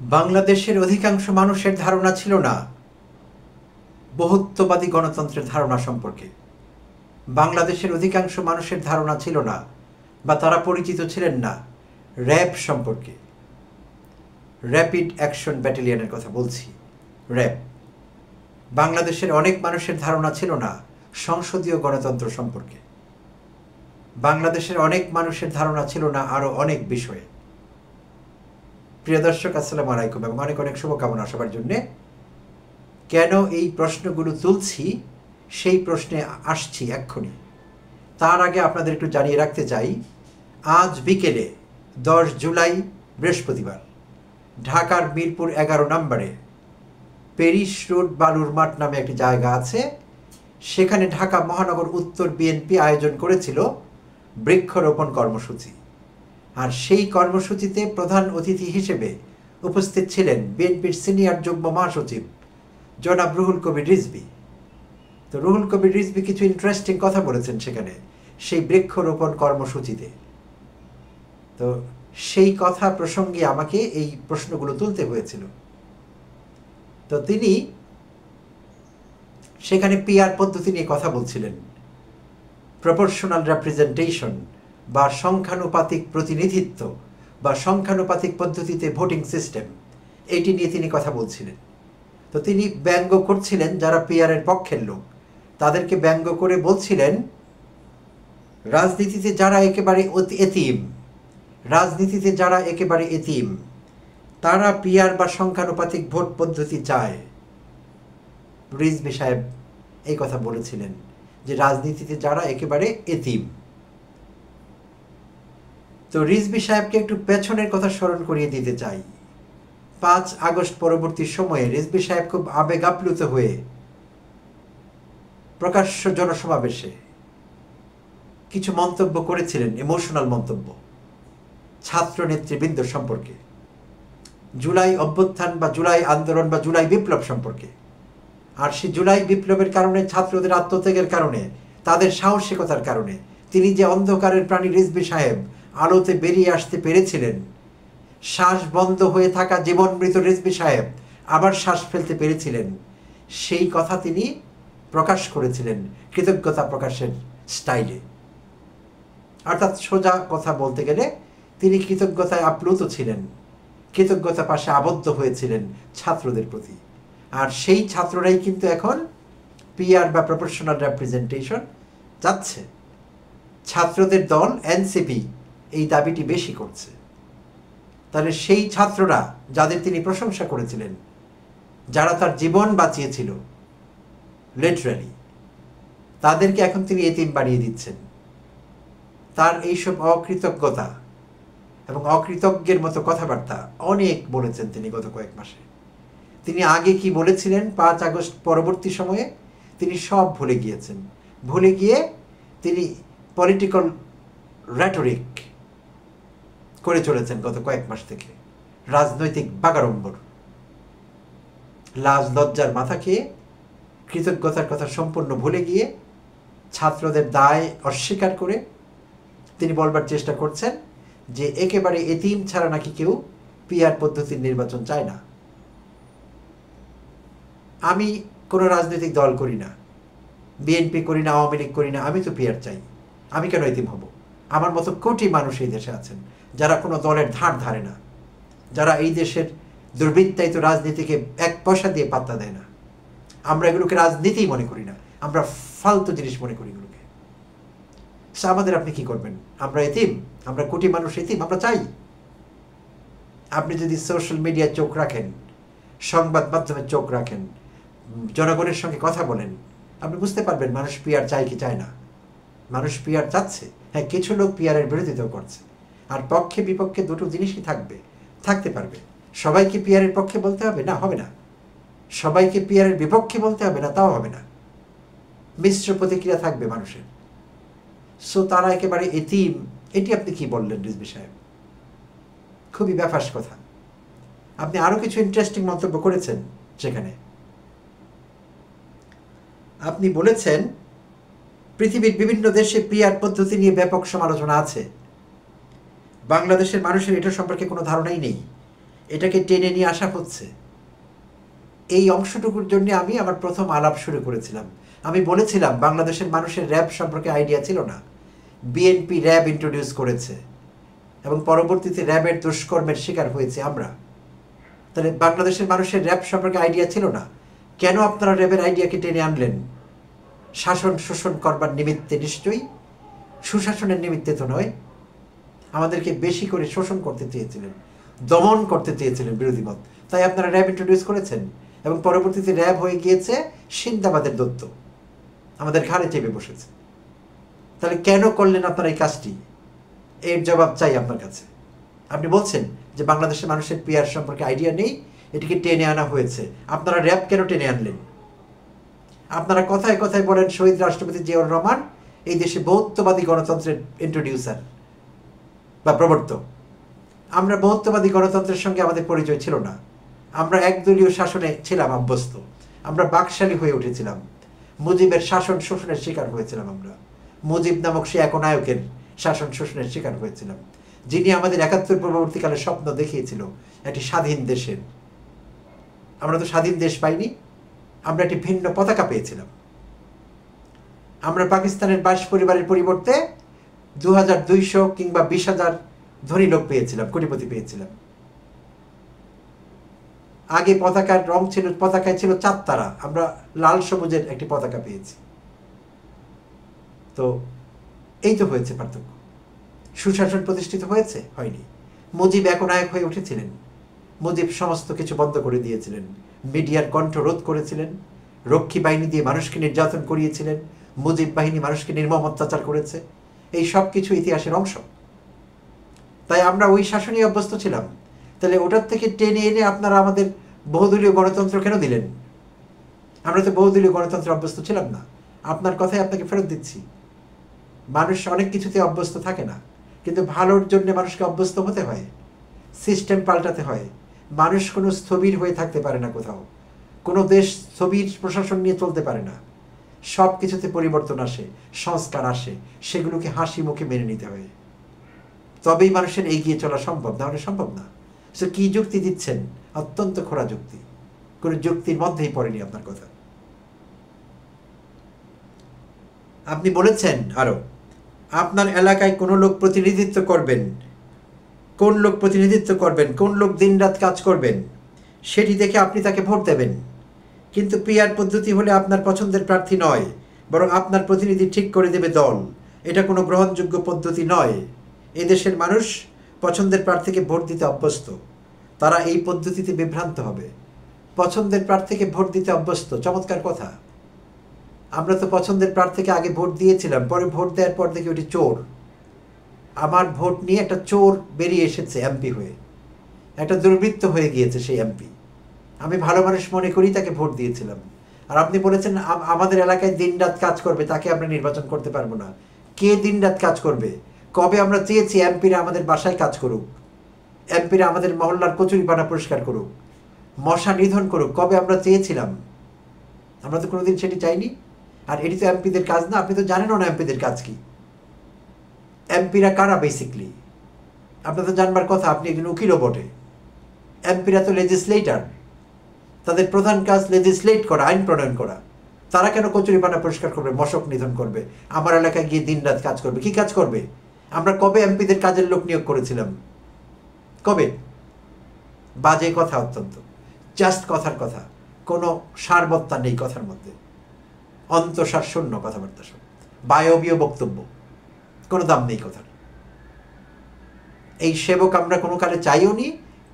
বাংলাদেশের অধিকাংশ মানুষের ধারণা ছিল না বহুত্ববাদী গণতন্ত্রের ধারণা সম্পর্কে। বাংলাদেশের অধিকাংশ মানুষের ধারণা ছিল না বা তারা পরিচিত ছিলেন না র্যাব সম্পর্কে। র্যাপিড অ্যাকশন ব্যাটালিয়নের কথা বলছি, র্যাব। বাংলাদেশের অনেক মানুষের ধারণা ছিল না সংসদীয় গণতন্ত্র সম্পর্কে। বাংলাদেশের অনেক মানুষের ধারণা ছিল না আরও অনেক বিষয়ে। প্রিয় দর্শক, আসসালামু আলাইকুম এবং অনেক অনেক শুভকামনা সবার জন্যে। কেন এই প্রশ্নগুলো তুলছি সেই প্রশ্নে আসছি এক্ষুনি। তার আগে আপনাদের একটু জানিয়ে রাখতে চাই, আজ বিকেলে 10 জুলাই বৃহস্পতিবার ঢাকার মিরপুর 11 নম্বরে প্যারিস রোড বালুর মাঠ নামে একটি জায়গা আছে, সেখানে ঢাকা মহানগর উত্তর বিএনপি আয়োজন করেছিল বৃক্ষরোপণ কর্মসূচি। আর সেই কর্মসূচিতে প্রধান অতিথি হিসেবে উপস্থিত ছিলেন বিএনপির সিনিয়র যুগ্ম মহাসচিব জনাব রুহুল কবির রিজভী। তো রুহুল কবির রিজভী কিছু ইন্টারেস্টিং কথা বলেছেন সেখানে, সেই বৃক্ষরোপণ কর্মসূচিতে। তো সেই কথা প্রসঙ্গে আমাকে এই প্রশ্নগুলো তুলতে হয়েছিল। তো তিনি সেখানে পিআর পদ্ধতি নিয়ে কথা বলছিলেন, প্রপোর্শনাল রিপ্রেজেন্টেশন বা সংখ্যানুপাতিক প্রতিনিধিত্ব বা সংখ্যানুপাতিক পদ্ধতিতে ভোটিং সিস্টেম, এটি নিয়ে তিনি কথা বলছিলেন। তো তিনি ব্যঙ্গ করছিলেন যারা পিআরের পক্ষের লোক, তাদেরকে ব্যঙ্গ করে বলছিলেন রাজনীতিতে যারা একেবারে এতিম, রাজনীতিতে যারা একেবারে এতিম তারা পিআর বা সংখ্যানুপাতিক ভোট পদ্ধতি চায়। রিজভী সাহেব এই কথা বলেছিলেন যে রাজনীতিতে যারা একেবারে এতিম। তো রিজভী সাহেবকে একটু পেছনের কথা স্মরণ করিয়ে দিতে চাই। 5 আগস্ট পরবর্তী সময়ে রিজভী সাহেব খুব আবেগ আপ্লুত হয়ে প্রকাশ্য জনসমাবেশে কিছু মন্তব্য করেছিলেন, ইমোশনাল মন্তব্য ছাত্র নেতৃবৃন্দ সম্পর্কে, জুলাই অভ্যুত্থান বা জুলাই আন্দোলন বা জুলাই বিপ্লব সম্পর্কে। আর সেই জুলাই বিপ্লবের কারণে, ছাত্রদের আত্মত্যাগের কারণে, তাদের সাহসিকতার কারণে তিনি যে অন্ধকারের প্রাণী রিজভী সাহেব আলোতে বেরিয়ে আসতে পেরেছিলেন, শ্বাস বন্ধ হয়ে থাকা জীবন মৃত রিজভী সাহেব আবার শ্বাস ফেলতে পেরেছিলেন, সেই কথা তিনি প্রকাশ করেছিলেন কৃতজ্ঞতা প্রকাশের স্টাইলে। অর্থাৎ সোজা কথা বলতে গেলে তিনি কৃতজ্ঞতায় আপ্লুত ছিলেন, কৃতজ্ঞতা পাশে আবদ্ধ হয়েছিলেন ছাত্রদের প্রতি। আর সেই ছাত্ররাই কিন্তু এখন পিআর বা প্রপোর্শনাল রিপ্রেজেন্টেশন যাচ্ছে। ছাত্রদের দল এনসিপি এই দাবিটি বেশি করছে। তাহলে সেই ছাত্ররা যাদের তিনি প্রশংসা করেছিলেন, যারা তার জীবন বাঁচিয়েছিল লিটারালি, তাদেরকে এখন তিনি এতিম বানিয়ে দিচ্ছেন। তার এইসব অকৃতজ্ঞতা এবং অকৃতজ্ঞের মতো কথাবার্তা অনেক বলেছেন তিনি গত কয়েক মাসে। তিনি আগে কি বলেছিলেন 5 আগস্ট পরবর্তী সময়ে তিনি সব ভুলে গিয়েছেন। ভুলে গিয়ে তিনি পলিটিক্যাল র্যাটরিক করে চলেছেন গত কয়েক মাস থেকে, রাজনৈতিক বাগাড়ম্বর। লাজ লজ্জার মাথা খেয়ে কৃতজ্ঞতার কথা সম্পূর্ণ ভুলে গিয়ে ছাত্রদের দায় অস্বীকার করে তিনি বলবার চেষ্টা করছেন যে একেবারে এতিম ছাড়া নাকি কেউ পিআর পদ্ধতির নির্বাচন চায় না। আমি কোনো রাজনৈতিক দল করি না, বিএনপি করি না, আওয়ামী লীগ করি না, আমি তো পিআর চাই। আমি কেন এতিম হব? আমার মতো কোটি মানুষ এই দেশে আছেন যারা কোনো দলের ধার ধারে না, যারা এই দেশের দুর্বৃত্তায়িত রাজনীতিকে 1 পয়সা দিয়ে পাত্তা দেয় না। আমরা এগুলোকে রাজনীতিই মনে করি না, আমরা ফালতু জিনিস মনে করি এগুলোকে। আমাদের আপনি কি করবেন? আমরা এতিম, আমরা কোটি মানুষ এতিম, আমরা চাই। আপনি যদি সোশ্যাল মিডিয়ায় চোখ রাখেন, সংবাদ মাধ্যমে চোখ রাখেন, জনগণের সঙ্গে কথা বলেন, আপনি বুঝতে পারবেন মানুষ পিআর চায় কি চায় না। মানুষ পিআর চাচ্ছে। হ্যাঁ, কিছু লোক পিআরের বিরোধিতাও করছে। আর পক্ষে বিপক্ষে দুটো জিনিসই থাকতে পারবে। সবাইকে পিআরের পক্ষে বলতে হবে না, হবে না। সবাইকে পিআরের বিপক্ষে বলতে হবে না, তাও হবে না। মিশ্র প্রতিক্রিয়া থাকবে মানুষের। সো তারা একেবারে এতিম, এটি আপনি কি বললেন রিজভী সাহেব? খুবই ব্যাপার কথা। আপনি আরো কিছু ইন্টারেস্টিং মন্তব্য করেছেন সেখানে। আপনি বলেছেন পৃথিবীর বিভিন্ন দেশে পিআর পদ্ধতি নিয়ে ব্যাপক সমালোচনা আছে, বাংলাদেশের মানুষের এটা সম্পর্কে কোনো ধারণাই নেই। এটাকে টেনে নিয়ে আসা হচ্ছে। এই অংশটুকুর জন্য আমি আমার প্রথম আলাপ শুরু করেছিলাম। আমি বলেছিলাম বাংলাদেশের মানুষের র্যাব সম্পর্কে আইডিয়া ছিল না, বিএনপি র্যাব ইন্ট্রোডিউস করেছে এবং পরবর্তীতে র্যাবের দুষ্কর্মের শিকার হয়েছে আমরা। তাহলে বাংলাদেশের মানুষের র্যাব সম্পর্কে আইডিয়া ছিল না, কেন আপনারা র্যাবের আইডিয়াকে টেনে আনলেন? শাসন শোষণ করবার নিমিত্তে নিশ্চয়ই, সুশাসনের নিমিত্তে তো নয়। আমাদেরকে বেশি করে শোষণ করতে চেয়েছিলেন, দমন করতে চেয়েছিলেন বিরোধী মত, তাই আপনারা র্যাব ইন্ট্রোডিউস করেছেন এবং পরবর্তীতে র্যাব হয়ে গিয়েছে সিন্দাবাদের দত্ত, আমাদের ঘাড়ে চেপে বসেছে। তাহলে কেন করলেন আপনারা এই কাজটি? এর জবাব চাই আপনার কাছে। আপনি বলছেন যে বাংলাদেশের মানুষের পিআর সম্পর্কে আইডিয়া নেই, এটিকে টেনে আনা হয়েছে। আপনারা র্যাব কেন টেনে আনলেন? আপনারা কথায় কথায় বলেন শহীদ রাষ্ট্রপতি জিয়াউর রহমান এই দেশে বহুত্ববাদী গণতন্ত্রের ইন্ট্রোডিউসার বা প্রবর্তক। আমরা বহুত্ববাদী গণতন্ত্রের সঙ্গে আমাদের পরিচয় ছিল না, আমরা একদলীয় শাসনে ছিলাম অভ্যস্ত, আমরা বাকশালী হয়ে উঠেছিলাম, মুজিবের শাসন শোষণের শিকার হয়েছিলাম। আমরা মুজিব নামক সে একনায়কের শাসন শোষণের শিকার হয়েছিলাম, যিনি আমাদের ৭১ পরবর্তীকালে স্বপ্ন দেখিয়েছিল একটি স্বাধীন দেশের। আমরা তো স্বাধীন দেশ পাইনি, আমরা একটি ভিন্ন পতাকা পেয়েছিলাম। আমরা পাকিস্তানের ২২ পরিবারের পরিবর্তে ২,২০০ কিংবা ২০,০০০ ধনী লোক পেয়েছিলাম, কোটিপতি পেয়েছিলাম। আগে পতাকার রং ছিল, পতাকায় ছিল ৪ তারা, আমরা লাল সবুজের একটি পতাকা পেয়েছি। তো এই তো হয়েছে পার্থক্য। সুশাসন প্রতিষ্ঠিত হয়েছে? হয়নি। মুজিব একনায়ক হয়ে উঠেছিলেন, মুজিব সমস্ত কিছু বন্ধ করে দিয়েছিলেন, মিডিয়ার কণ্ঠ রোধ করেছিলেন, রক্ষী বাহিনী দিয়ে মানুষকে নির্যাতন করিয়েছিলেন, মুজিব বাহিনী মানুষকে নির্মম অত্যাচার করেছে। এই সব কিছু ইতিহাসের অংশ। তাই আমরা ওই শাসনই অভ্যস্ত ছিলাম। তাহলে ওটার থেকে টেনে এনে আপনারা আমাদের বহুদলীয় গণতন্ত্র কেন দিলেন? আমরা তো বহুদলীয় গণতন্ত্রে অভ্যস্ত ছিলাম না। আপনার কথাই আপনাকে ফেরত দিচ্ছি। মানুষ অনেক কিছুতে অভ্যস্ত থাকে না, কিন্তু ভালোর জন্য মানুষকে অভ্যস্ত হতে হয়, সিস্টেম পাল্টাতে হয়। মানুষ কোনো স্থবির হয়ে থাকতে পারে না, কোথাও কোনো দেশ স্থবির প্রশাসন নিয়ে চলতে পারে না। সব কিছুতে পরিবর্তন আসে, সংস্কার আসে, সেগুলোকে হাসি মুখে মেনে নিতে হয়, তবেই মানুষের এগিয়ে চলা সম্ভব, না হলে সম্ভব না। সে কি যুক্তি দিচ্ছেন? অত্যন্ত খোঁড়া যুক্তি, কোনো যুক্তির মধ্যেই পড়েনি আপনার কথা। আপনি বলেছেন আরো আপনার এলাকায় কোন লোক প্রতিনিধিত্ব করবেন, কোন লোক প্রতিনিধিত্ব করবেন, কোন লোক দিনরাত কাজ করবেন, সেটি দেখে আপনি তাকে ভোট দেবেন। কিন্তু পিআর পদ্ধতি হলে আপনার পছন্দের প্রার্থী নয়, বরং আপনার প্রতিনিধি ঠিক করে দেবে দল। এটা কোনো গ্রহণযোগ্য পদ্ধতি নয়। এদেশের মানুষ পছন্দের প্রার্থীকে ভোট দিতে অভ্যস্ত, তারা এই পদ্ধতিতে বিভ্রান্ত হবে। পছন্দের প্রার্থীকে ভোট দিতে অভ্যস্ত, চমৎকার কথা। আমরা তো পছন্দের প্রার্থীকে আগে ভোট দিয়েছিলাম, পরে ভোট দেওয়ার পর দেখি ওটি চোর। আমার ভোট নিয়ে একটা চোর বেরিয়ে এসেছে এমপি হয়ে, একটা দুর্বৃত্ত হয়ে গিয়েছে সেই এমপি। আমি ভালো মানুষ মনে করি তাকে ভোট দিয়েছিলাম। আর আপনি বলেছেন আমাদের এলাকায় দিনরাত কাজ করবে, তাকে আমরা নির্বাচন করতে পারবো না। কে দিনরাত কাজ করবে? কবে আমরা চেয়েছি এমপিরা আমাদের বাসায় কাজ করুক, এমপিরা আমাদের মহল্লার কচুরিপানা পরিষ্কার করুক, মশা নিধন করুক? কবে আমরা চেয়েছিলাম? আমরা তো কোনোদিন সেটি চাইনি। আর এটি তো এমপিদের কাজ না, আপনি তো জানেনও না এমপিদের কাজ কি। এমপিরা কারা বেসিকলি? আপনার তো জানবার কথা, আপনি একজন উকিলও বটে। এমপিরা তো লেজিসলেটর, তাদের প্রধান কাজ লেজিসলেট করা, আইন প্রণয়ন করা। তারা কেন কচুরিপানা পরিষ্কার করবে, মশক নিধন করবে, আমার এলাকায় গিয়ে দিনরাত কাজ করবে? কি কাজ করবে? আমরা কবে এমপিদের কাজের লোক নিয়োগ করেছিলাম? কবে? বাজে কথা, অত্যন্ত জাস্ট কথার কথা, কোনো সারবত্তা নেই কথার মধ্যে, অন্তঃসার শূন্য কথাবার্তা, সব বায়বীয় বক্তব্য, কোনো দাম নেই কথার। এই সেবক আমরা কোনো কালে চাইও নি,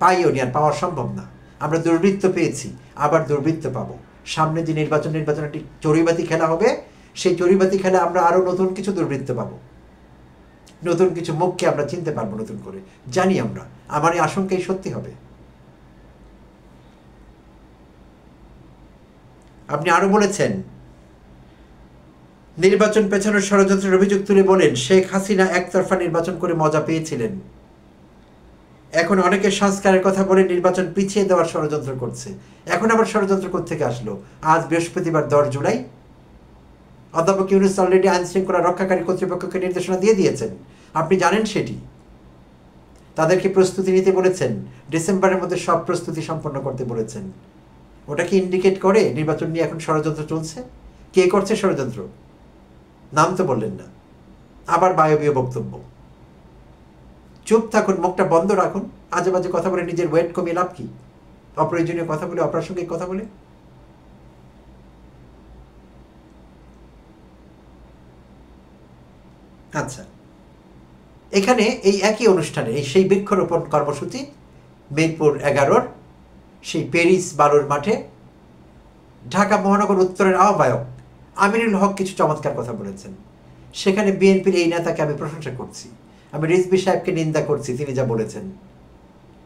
পাইও নি, আর পাওয়া সম্ভব না। আমরা দুর্বৃত্ত পেয়েছি, আবার দুর্বৃত্ত পাবো। সামনে যে নির্বাচন একটি চড়ুইবাতি খেলা হবে, সেই চড়ুইবাতি খেলা আমরা আরো নতুন কিছু দুর্বৃত্ত পাবো, নতুন কিছু মুখকে আমরা চিনতে পারবো নতুন করে, জানি আমরা। আমার এই আশঙ্কাই সত্যি হবে। আপনি আরো বলেছেন নির্বাচন পেছানোর ষড়যন্ত্রের অভিযোগ তুলে বলেন শেখ হাসিনা একতরফা নির্বাচন করে মজা পেয়েছিলেন। এখন অনেকে সংস্কারের কথা বলে নির্বাচন পিছিয়ে দেওয়ার ষড়যন্ত্র করছে। এখন আবার ষড়যন্ত্র কোত্থেকে আসলো? আজ বৃহস্পতিবার 10 জুলাই অধ্যাপক ইউনূস অলরেডি আইন শৃঙ্খলা রক্ষাকারী কর্তৃপক্ষকে নির্দেশনা দিয়ে দিয়েছেন, আপনি জানেন সেটি। তাদেরকে প্রস্তুতি নিতে বলেছেন, ডিসেম্বরের মধ্যে সব প্রস্তুতি সম্পন্ন করতে বলেছেন। ওটা কি ইন্ডিকেট করে নির্বাচন নিয়ে এখন ষড়যন্ত্র চলছে? কে করছে ষড়যন্ত্র? নাম তো বললেন না, আবার বায়বীয় বক্তব্য। চুপ থাকুন, মুখটা বন্ধ রাখুন। আজে বাজে কথা বলে নিজের ওয়েট কমিয়ে লাভ কি? অপ্রয়োজনীয় কথা বলে, অপ্রাসঙ্গিক কথা বলে। আচ্ছা, এখানে এই একই অনুষ্ঠানে এই সেই বৃক্ষরোপণ কর্মসূচি মিরপুর 11-র সেই প্যারিস বালুর মাঠে ঢাকা মহানগর উত্তরের আহ্বায়ক আমিনুল হক কিছু চমৎকার কথা বলেছেন। সেখানে বিএনপির এই নেতাকে আমি প্রশংসা করছি, আমি রিজভী সাহেবকে নিন্দা করছি তিনি যা বলেছেন,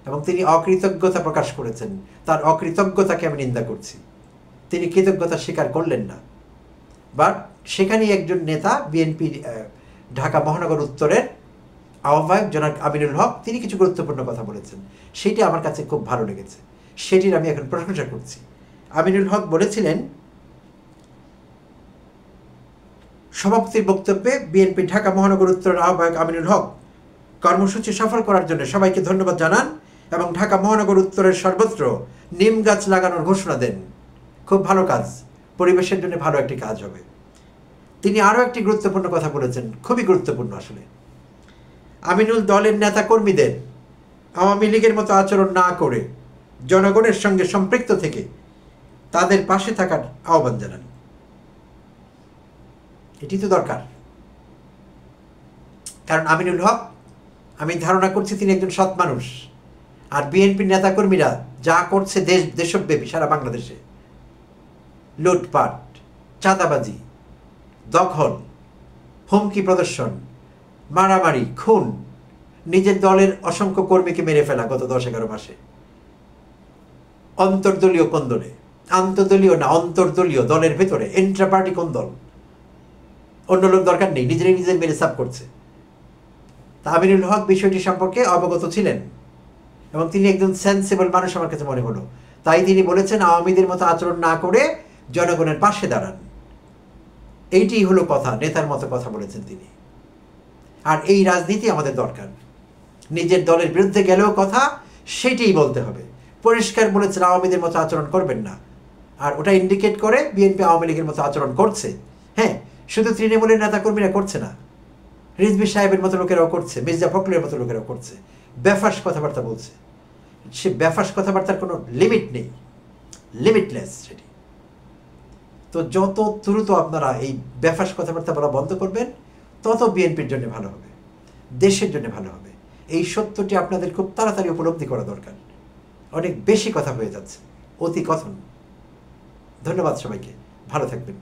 এবং তিনি অকৃতজ্ঞতা প্রকাশ করেছেন, তার অকৃতজ্ঞতাকে আমি নিন্দা করছি। তিনি কৃতজ্ঞতা স্বীকার করলেন না। বাট সেখানেই একজন নেতা বিএনপি ঢাকা মহানগর উত্তরের আহ্বায়ক জনাব আমিনুল হক তিনি কিছু গুরুত্বপূর্ণ কথা বলেছেন, সেটি আমার কাছে খুব ভালো লেগেছে, সেটির আমি এখন প্রশংসা করছি। আমিনুল হক বলেছিলেন, সভাপতির বক্তব্যে বিএনপি ঢাকা মহানগর উত্তরের আহ্বায়ক আমিনুল হক কর্মসূচি সফল করার জন্য সবাইকে ধন্যবাদ জানান এবং ঢাকা মহানগর উত্তরের সর্বত্র নিম গাছ লাগানোর ঘোষণা দেন। খুব ভালো কাজ, পরিবেশের জন্য ভালো একটি কাজ হবে। তিনি আরও একটি গুরুত্বপূর্ণ কথা বলেছেন, খুবই গুরুত্বপূর্ণ আসলে। আমিনুল দলের নেতা কর্মীদের আওয়ামী লীগের মতো আচরণ না করে জনগণের সঙ্গে সম্পৃক্ত থেকে তাদের পাশে থাকার আহ্বান জানান। এটি তো দরকার, কারণ আমিনুল হক, আমি ধারণা করছি তিনি একজন সৎ মানুষ। আর বিএনপির নেতাকর্মীরা যা করছে দেশব্যাপী সারা বাংলাদেশে, লুটপাট, চাঁদাবাজি, দখল, হুমকি প্রদর্শন, মারামারি, খুন, নিজের দলের অসংখ্য কর্মীকে মেরে ফেলা গত 10-11 মাসে, অন্তর্দলীয় কোন্দলে, আন্তর্দলীয় না অন্তর্দলীয় দলের ভেতরে ইন্ট্রা পার্টি কোন্দল, অন্য লোক দরকার নেই, নিজের মেরে সাফ করছে। তা আমিনুল হক বিষয়টি সম্পর্কে অবগত ছিলেন এবং তিনি একজন সেন্সিবল মানুষ আমার কাছে মনে হলো। তাই তিনি বলেছেন আওয়ামীদের মতো আচরণ না করে জনগণের পাশে দাঁড়ান। এইটি হলো কথা, নেতার মতো কথা বলেছেন তিনি। আর এই রাজনীতি আমাদের দরকার। নিজের দলের বিরুদ্ধে গেলেও কথা সেটাই বলতে হবে। পরিষ্কার বলেছেন আওয়ামীদের মতো আচরণ করবেন না, আর ওটা ইন্ডিকেট করে বিএনপি আওয়ামী লীগের মতো আচরণ করছে। হ্যাঁ, শুধু তৃণমূলের নেতাকর্মীরা করছে না, রিজভী সাহেবের মতো লোকেরাও করছে, মির্জা ফখরুলের মতো লোকেরাও করছে, বেফাস কথাবার্তা বলছে। সে বেফাস কথাবার্তার কোনো লিমিট নেই, লিমিটলেস সেটি। তো যত দ্রুত আপনারা এই বেফাস কথাবার্তা বলা বন্ধ করবেন, তত বিএনপির জন্য ভালো হবে, দেশের জন্য ভালো হবে। এই সত্যটি আপনাদের খুব তাড়াতাড়ি উপলব্ধি করা দরকার। অনেক বেশি কথা হয়ে যাচ্ছে, অতি কথন। ধন্যবাদ সবাইকে, ভালো থাকবেন।